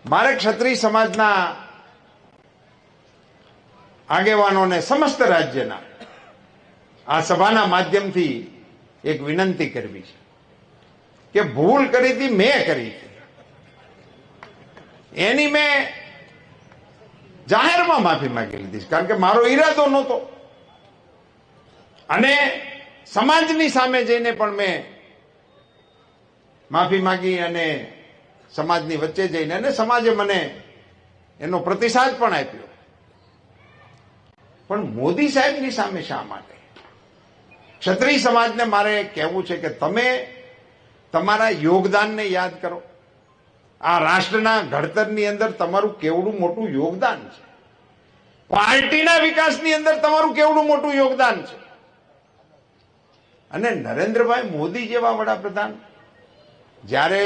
મારે ક્ષત્રિય સમાજના આગેવાનોને સમસ્ત રાજ્યના આ સભાના માધ્યમથી એક વિનંતી કરવી છે કે ભૂલ કરી હતી, મેં કરી હતી, એની મેં જાહેરમાં માફી માંગી લીધી, કારણ કે મારો ઈરાદો નહોતો. અને સમાજની સામે જઈને પણ મેં માફી માંગી અને સમાજની વચ્ચે જઈને અને સમાજે મને એનો પ્રતિસાદ પણ આપ્યો. પણ મોદી સાહેબની સામે શા માટે? ક્ષત્રિય સમાજને મારે કહેવું છે કે તમે તમારા યોગદાનને યાદ કરો. આ રાષ્ટ્રના ઘડતરની અંદર તમારું કેવડું મોટું યોગદાન છે. પાર્ટીના વિકાસની અંદર તમારું કેવડું મોટું યોગદાન છે. અને નરેન્દ્રભાઈ મોદી જેવા વડાપ્રધાન જ્યારે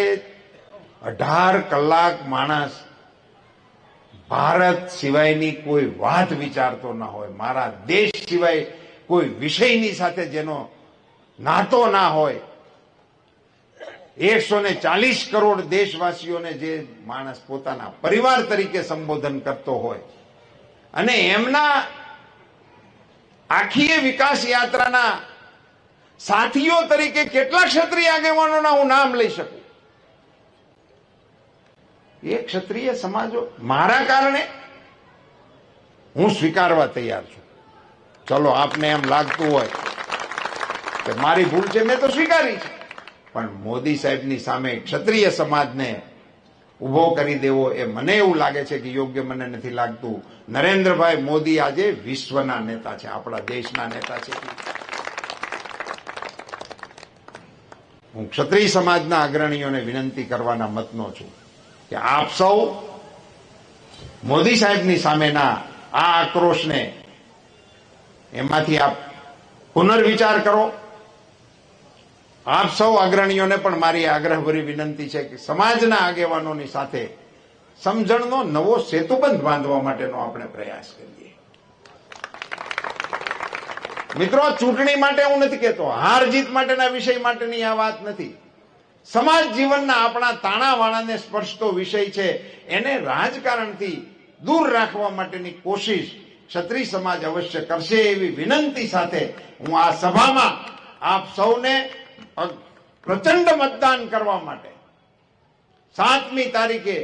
18 કલાક માણસ ભારત સિવાયની કોઈ વાત વિચારતો ના હોય, મારા દેશ સિવાય કોઈ વિષયની સાથે જેનો નાતો ના હોય, 140 કરોડ દેશવાસીઓને જે માણસ પોતાના પરિવાર તરીકે સંબોધન કરતો હોય અને એમના આખી વિકાસ યાત્રાના સાથીઓ તરીકે કેટલા ક્ષત્રિય આગેવાનોના હું નામ લઈ શકું. એ ક્ષત્રિય સમાજો મારા કારણે હું સ્વીકારવા તૈયાર છું. ચલો, આપને એમ લાગતું હોય કે મારી ભૂલ છે, મેં તો સ્વીકારી છે, પણ મોદી સાહેબની સામે ક્ષત્રિય સમાજને ઉભો કરી દેવો એ મને એવું લાગે છે કે યોગ્ય મને નથી લાગતું. નરેન્દ્રભાઈ મોદી આજે વિશ્વના નેતા છે, આપણા દેશના નેતા છે. હું ક્ષત્રિય સમાજના અગ્રણીઓને વિનંતી કરવાના મતનો છું કે આપ સૌ મોદી સાહેબની સામેના આ આક્રોશને એમાંથી આપ પુનર્વિચાર કરો. આપ સૌ અગ્રણીઓને પણ મારી આગ્રહભરી વિનંતી છે કે સમાજના આગેવાનોની સાથે સમજણનો નવો સેતુબંધ બાંધવા માટેનો આપણે પ્રયાસ કરીએ. મિત્રો, ચૂંટણી માટે હું નથી કહેતો, હાર જીત માટેના વિષય માટેની આ વાત નથી. સમાજ જીવનના આપણા તાણાવાણાને સ્પર્શતો વિષય છે, એને રાજકારણથી દૂર રાખવા માટેની કોશિશ ક્ષત્રિય સમાજ અવશ્ય કરશે એવી વિનંતી સાથે હું આ સભામાં આપ સૌને પ્રચંડ મતદાન કરવા માટે 7મી તારીખે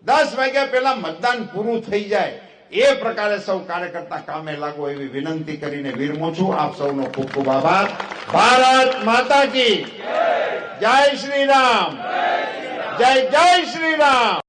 10 વાગ્યા પહેલા મતદાન પૂરું થઈ જાય એ પ્રકારે સૌ કાર્યકર્તા કામે લાગો એવી વિનંતી કરીને વિરમું છું. આપ સૌનો ખૂબ ખૂબ આભાર. ભારત માતા કી જય શ્રી રામ. જય જય શ્રી રામ.